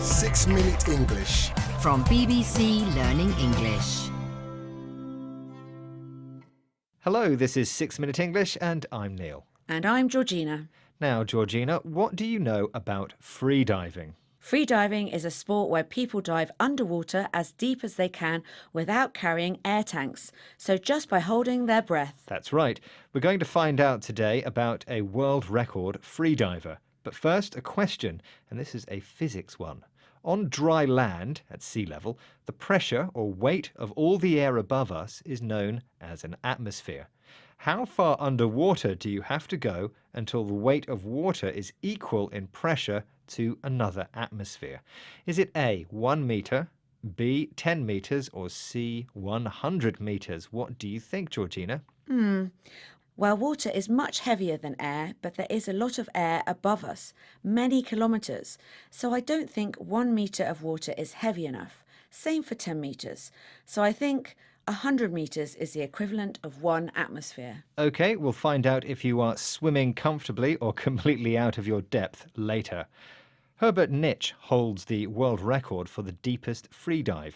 6-Minute English. From BBC Learning English. Hello, this is 6-Minute English and I'm Neil. And I'm Georgina. Now, Georgina, what do you know about freediving? Freediving is a sport where people dive underwater as deep as they can without carrying air tanks, so just by holding their breath. That's right. We're going to find out today about a world record freediver. But first, a question, and this is a physics one. On dry land, at sea level, the pressure or weight of all the air above us is known as an atmosphere. How far underwater do you have to go until the weight of water is equal in pressure to another atmosphere? Is it A, 1 metre, B, 10 metres, or C, 100 metres? What do you think, Georgina? Well, water is much heavier than air, but there is a lot of air above us, many kilometres. So I don't think 1 metre of water is heavy enough. Same for 10 metres. So I think 100 metres is the equivalent of 1 atmosphere. OK, we'll find out if you are swimming comfortably or completely out of your depth later. Herbert Nitsch holds the world record for the deepest freedive.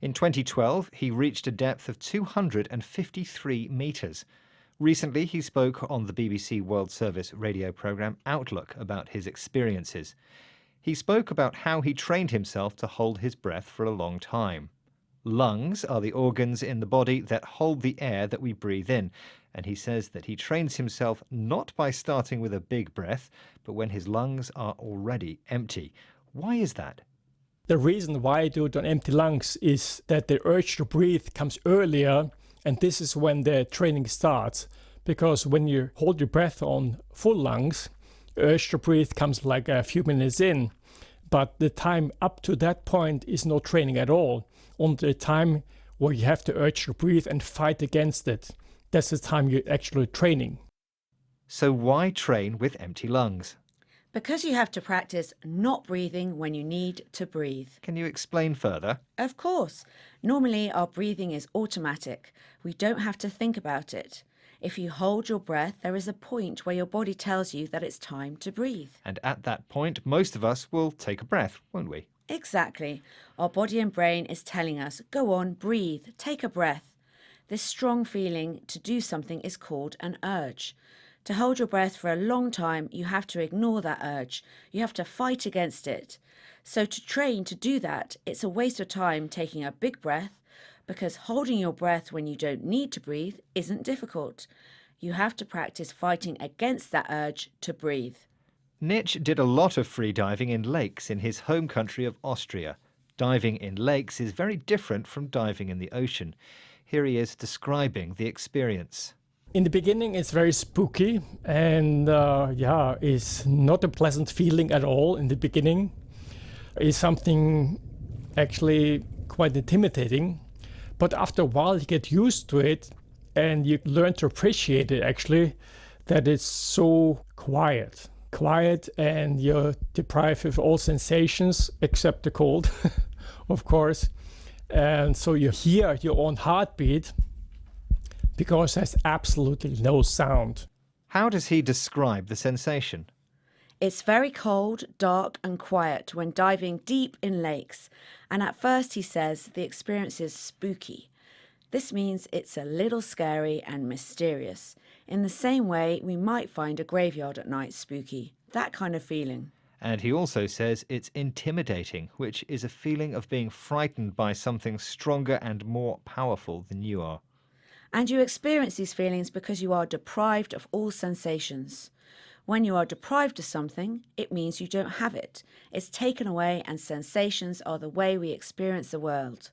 In 2012, he reached a depth of 253 metres. Recently, he spoke on the BBC World Service radio programme Outlook about his experiences. He spoke about how he trained himself to hold his breath for a long time. Lungs are the organs in the body that hold the air that we breathe in, and he says that he trains himself not by starting with a big breath, but when his lungs are already empty. Why is that? The reason why I do it on empty lungs is that the urge to breathe comes earlier, and this is when the training starts. Because when you hold your breath on full lungs, the urge to breathe comes like a few minutes in. But the time up to that point is no training at all. Only the time where you have the urge to breathe and fight against it. That's the time you're actually training. So why train with empty lungs? Because you have to practice not breathing when you need to breathe. Can you explain further? Of course. Normally our breathing is automatic. We don't have to think about it. If you hold your breath, there is a point where your body tells you that it's time to breathe. And at that point, most of us will take a breath, won't we? Exactly. Our body and brain is telling us, go on, breathe, take a breath. This strong feeling to do something is called an urge. To hold your breath for a long time, you have to ignore that urge. You have to fight against it. So to train to do that, it's a waste of time taking a big breath, because holding your breath when you don't need to breathe isn't difficult. You have to practice fighting against that urge to breathe. Nitsch did a lot of freediving in lakes in his home country of Austria. Diving in lakes is very different from diving in the ocean. Here he is describing the experience. In the beginning, it's very spooky and it's not a pleasant feeling at all in the beginning. It's something actually quite intimidating. But after a while, you get used to it and you learn to appreciate it actually, that it's so quiet. Quiet, and you're deprived of all sensations except the cold, of course. And so you hear your own heartbeat because there's absolutely no sound. How does he describe the sensation? It's very cold, dark and quiet when diving deep in lakes. And at first, he says, the experience is spooky. This means it's a little scary and mysterious. In the same way, we might find a graveyard at night spooky. That kind of feeling. And he also says it's intimidating, which is a feeling of being frightened by something stronger and more powerful than you are. And you experience these feelings because you are deprived of all sensations. When you are deprived of something, it means you don't have it. It's taken away, and sensations are the way we experience the world.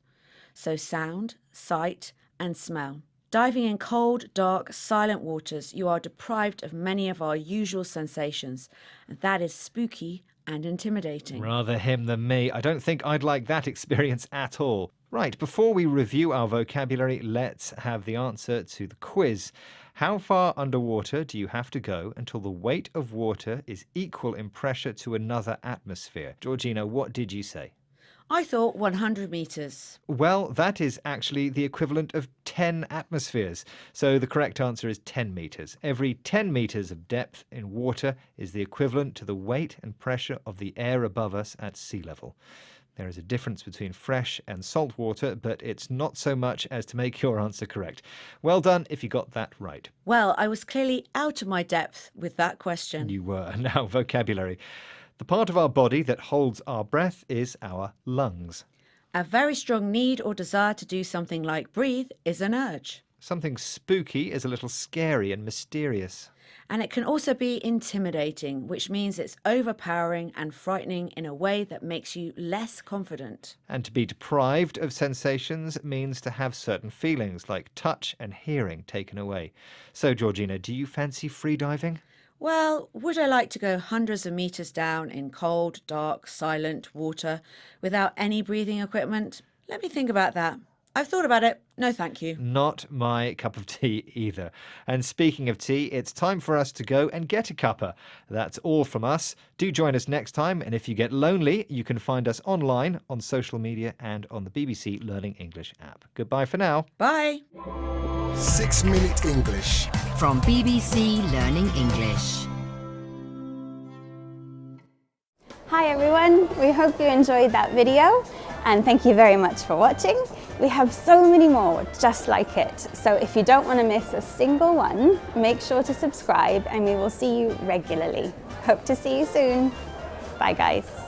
So sound, sight and smell. Diving in cold, dark, silent waters, you are deprived of many of our usual sensations. And that is spooky and intimidating. Rather him than me. I don't think I'd like that experience at all. Right, before we review our vocabulary, let's have the answer to the quiz. How far underwater do you have to go until the weight of water is equal in pressure to another atmosphere? Georgina, what did you say? I thought 100 metres. Well, that is actually the equivalent of 10 atmospheres. So the correct answer is 10 metres. Every 10 metres of depth in water is the equivalent to the weight and pressure of the air above us at sea level. There is a difference between fresh and salt water, but it's not so much as to make your answer correct. Well done if you got that right. Well, I was clearly out of my depth with that question. You were. Now, vocabulary. The part of our body that holds our breath is our lungs. A very strong need or desire to do something like breathe is an urge. Something spooky is a little scary and mysterious. And it can also be intimidating, which means it's overpowering and frightening in a way that makes you less confident. And to be deprived of sensations means to have certain feelings like touch and hearing taken away. So, Georgina, do you fancy freediving? Well, would I like to go hundreds of metres down in cold, dark, silent water without any breathing equipment? Let me think about that. I've thought about it. No, thank you. Not my cup of tea either. And speaking of tea, it's time for us to go and get a cuppa. That's all from us. Do join us next time, and if you get lonely, you can find us online, on social media, and on the BBC Learning English app. Goodbye for now. Bye. 6 Minute English. From BBC Learning English. Hi everyone, we hope you enjoyed that video and thank you very much for watching. We have so many more just like it, so if you don't want to miss a single one, make sure to subscribe and we will see you regularly. Hope to see you soon. Bye guys.